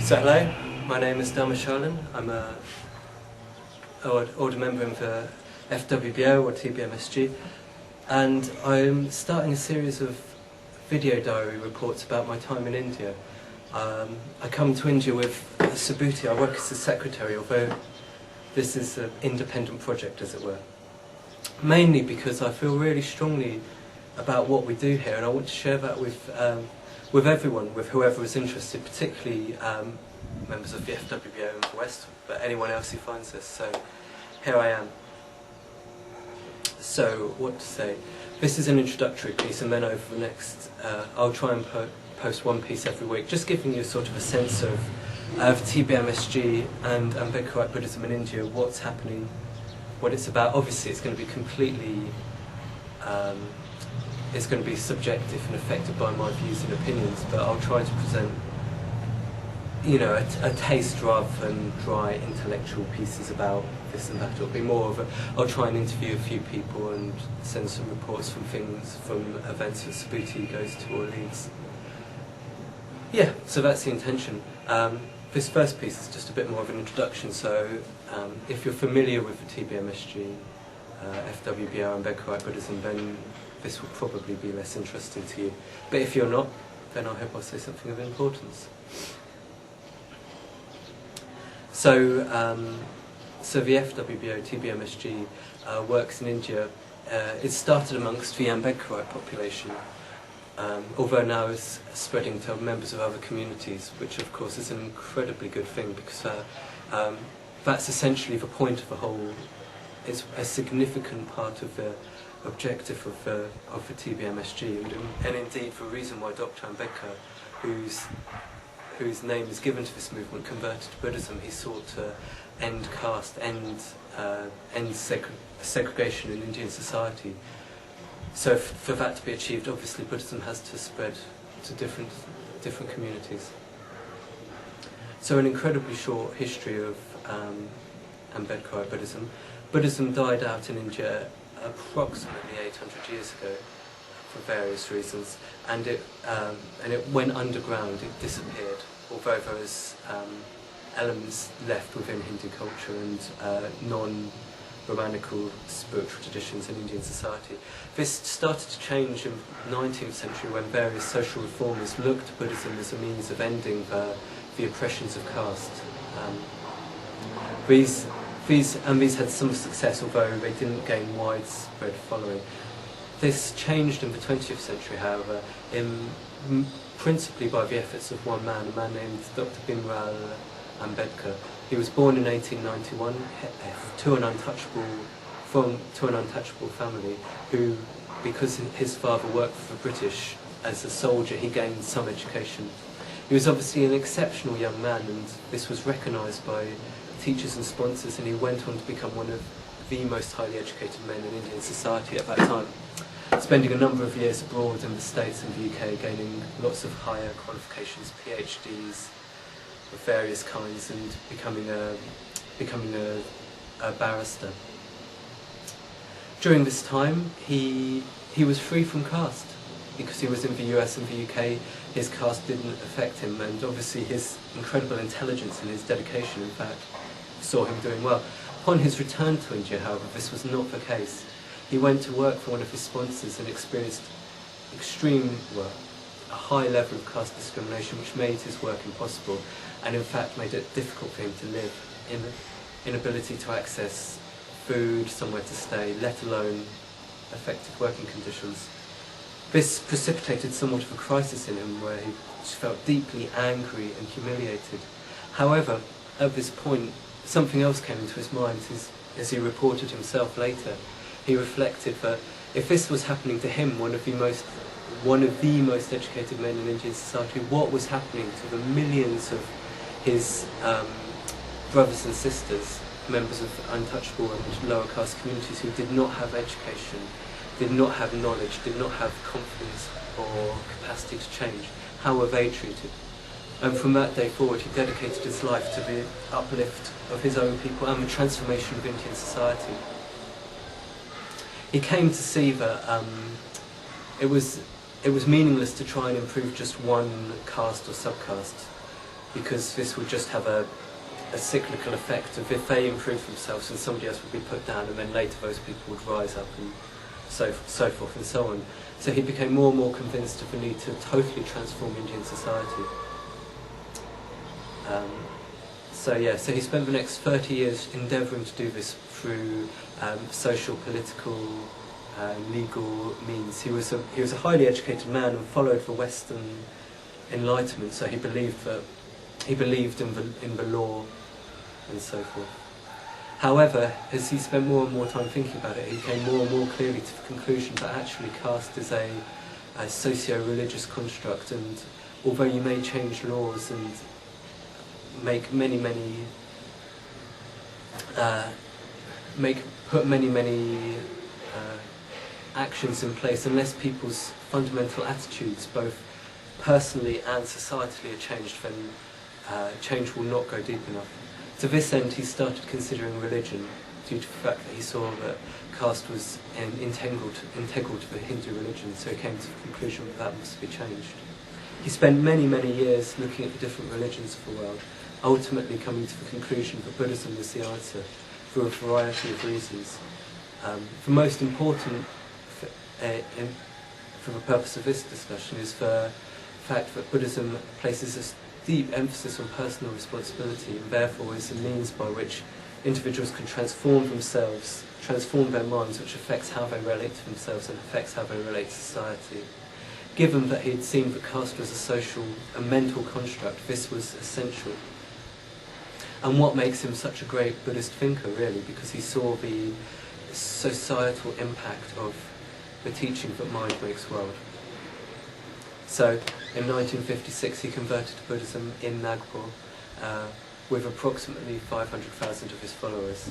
So hello, my name is Dharmashalin. I'm a older member of the FWBO or TBMSG, and I'm starting a series of video diary reports about my time in India. I come to India with Subhuti. I work as a secretary, although this is an independent project, as it were. Mainly because I feel really strongly about what we do here, and I want to share that with everyone, with whoever is interested, particularly members of the FWBO in the West, but anyone else who finds this. So here I am. So what to say? This is an introductory piece, and then over the next, I'll try and post one piece every week, just giving you sort of a sense of TBMSG and Ambedkerite Buddhism in India, what's happening, what it's about. Obviously it's going to be completely, it's going to be subjective and affected by my views and opinions, but I'll try to present, you know, a taste rather than dry intellectual pieces about this and that. It'll be more of a, I'll try and interview a few people and send some reports from events that Subhuti goes to or leads. Yeah, so that's the intention. This first piece is just a bit more of an introduction, so if you're familiar with the TBMSG, FWBO and Ambedkerite Buddhism, then this will probably be less interesting to you. But if you're not, then I hope I'll say something of importance. So, so the FWBO, TBMSG, works in India. It started amongst the Ambedkerite population, although now it's spreading to members of other communities, which of course is an incredibly good thing, because that's essentially the point of the whole. It's a significant part of the objective of the TBMSG, and indeed the reason why Dr. Ambedkar, whose name is given to this movement, converted to Buddhism. He sought to end caste, end segregation in Indian society. So for that to be achieved, obviously Buddhism has to spread to different communities. So an incredibly short history of Ambedkerite Buddhism. Buddhism died out in India approximately 800 years ago for various reasons, and it went underground, it disappeared, although there was elements left within Hindu culture and non-Brahmanical spiritual traditions in Indian society. This started to change in the 19th century when various social reformers looked to Buddhism as a means of ending the oppressions of caste. These had some success, although they didn't gain widespread following. This changed in the 20th century, however, principally by the efforts of one man, a man named Dr. Bhimrao Ambedkar. He was born in 1891 to an untouchable family, who, because his father worked for the British as a soldier, he gained some education. He was obviously an exceptional young man, and this was recognised by teachers and sponsors, and he went on to become one of the most highly educated men in Indian society at that time, spending a number of years abroad in the States and the UK, gaining lots of higher qualifications, PhDs of various kinds, and becoming a barrister. During this time, he was free from caste, because he was in the US and the UK. His caste didn't affect him, and obviously his incredible intelligence and his dedication, in fact, saw him doing well. Upon his return to India, however, this was not the case. He went to work for one of his sponsors and experienced a high level of caste discrimination, which made his work impossible, and in fact made it difficult for him to live, inability to access food, somewhere to stay, let alone effective working conditions. This precipitated somewhat of a crisis in him, where he felt deeply angry and humiliated. However, at this point, something else came into his mind. As he reported himself later, he reflected that if this was happening to him, one of the most educated men in Indian society, what was happening to the millions of his brothers and sisters, members of untouchable and lower caste communities, who did not have education, did not have knowledge, did not have confidence or capacity to change? How were they treated? And from that day forward, he dedicated his life to the uplift of his own people and the transformation of Indian society. He came to see that it was meaningless to try and improve just one caste or subcaste. because this would just have a cyclical effect of if they improve themselves and somebody else would be put down, and then later those people would rise up, and so forth and so on. So he became more and more convinced of the need to totally transform Indian society. So he spent the next 30 years endeavouring to do this through social, political, legal means. He was a highly educated man and followed the Western Enlightenment, so he believed in the law and so forth. However, as he spent more and more time thinking about it, he came more and more clearly to the conclusion that actually caste is a socio-religious construct, and although you may change laws and make put many actions in place, unless people's fundamental attitudes, both personally and societally, are changed, then change will not go deep enough. To this end, he started considering religion, due to the fact that he saw that caste was integral to the Hindu religion, so he came to the conclusion that that must be changed. He spent many lyears looking at the different religions of the world, ultimately coming to the conclusion that Buddhism was the answer, for a variety of reasons. The most important, for the purpose of this discussion, is the fact that Buddhism places a deep emphasis on personal responsibility, and therefore is a means by which individuals can transform themselves, transform their minds, which affects how they relate to themselves and affects how they relate to society. Given that he had seen that caste was a mental construct, this was essential. And what makes him such a great Buddhist thinker, really, because he saw the societal impact of the teaching that mind makes world. So, in 1956 he converted to Buddhism in Nagpur, with approximately 500,000 of his followers,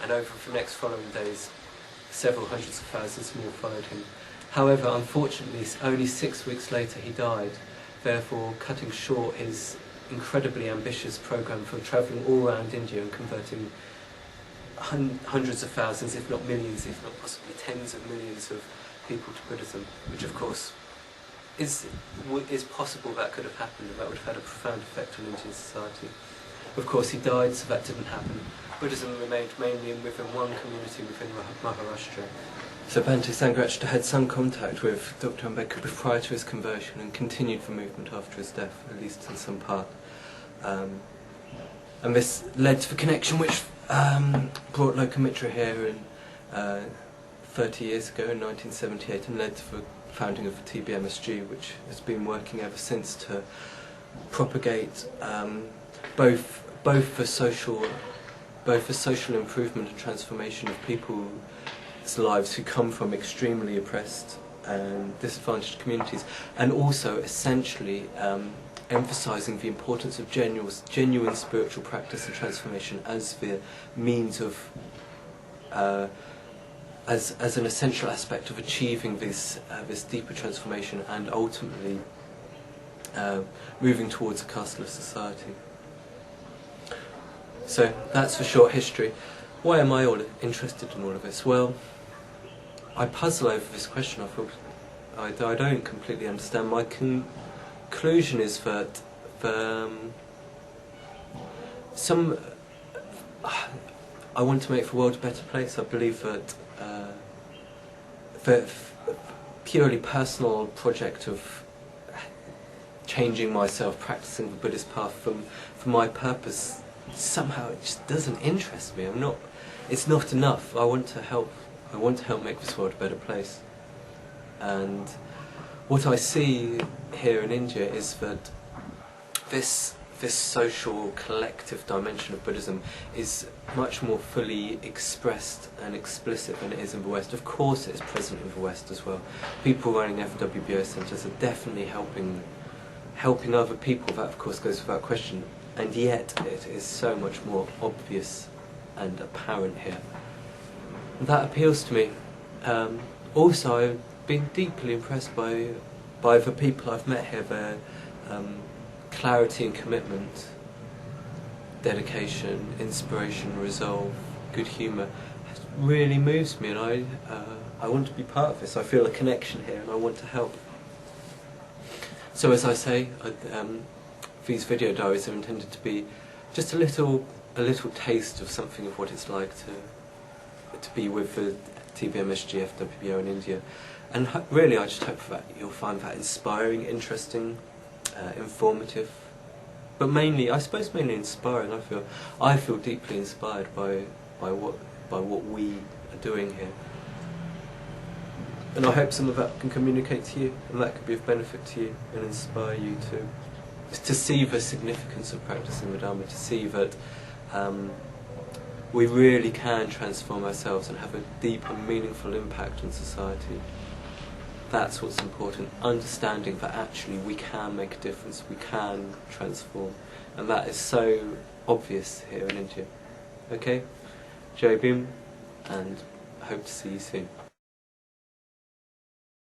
and over the next following days several hundreds of thousands more followed him. However, unfortunately, only 6 weeks later he died, therefore cutting short his incredibly ambitious program for travelling all around India and converting hundreds of thousands, if not millions, if not possibly tens of millions of people to Buddhism, which of course is possible that could have happened, and that would have had a profound effect on Indian society. Of course he died, so that didn't happen. Buddhism remained mainly within one community within Maharashtra. So Bhante Sangharajta had some contact with Dr. Ambedkar prior to his conversion and continued the movement after his death, at least in some part. And this led to the connection which brought Lokamitra here in 30 years ago, in 1978, and led to the founding of the TBMSG, which has been working ever since to propagate both for social improvement and transformation of people's lives who come from extremely oppressed and disadvantaged communities, and also essentially emphasising the importance of genuine spiritual practice and transformation as the means of as an essential aspect of achieving this deeper transformation and ultimately moving towards a casteless society. So that's the short history. Why am I interested in all of this? Well, I puzzle over this question. I don't completely understand. My conclusion is that I want to make the world a better place. I believe that the purely personal project of changing myself, practicing the Buddhist path for my purpose, somehow it just doesn't interest me. It's not enough. I want to help make this world a better place. And what I see here in India is that this social collective dimension of Buddhism is much more fully expressed and explicit than it is in the West. Of course it is present in the West as well. People running FWBO centres are definitely helping other people, that of course goes without question, and yet it is so much more obvious and apparent here. And that appeals to me. Also, I've been deeply impressed by the people I've met here. Their clarity and commitment, dedication, inspiration, resolve, good humour really moves me, and I want to be part of this. I feel a connection here and I want to help. So as I say, these video diaries are intended to be just a little taste of something of what it's like to be with the TBMSG, FWBO in India. And really I just hope that you'll find that inspiring, interesting, informative, but mainly, I suppose mainly inspiring. I feel deeply inspired by what we are doing here. And I hope some of that can communicate to you, and that could be of benefit to you and inspire you to see the significance of practicing the Dharma, to see that we really can transform ourselves and have a deep and meaningful impact on society. That's what's important, understanding that actually we can make a difference, we can transform, and that is so obvious here in India. Okay? Jai Bhim, and I hope to see you soon.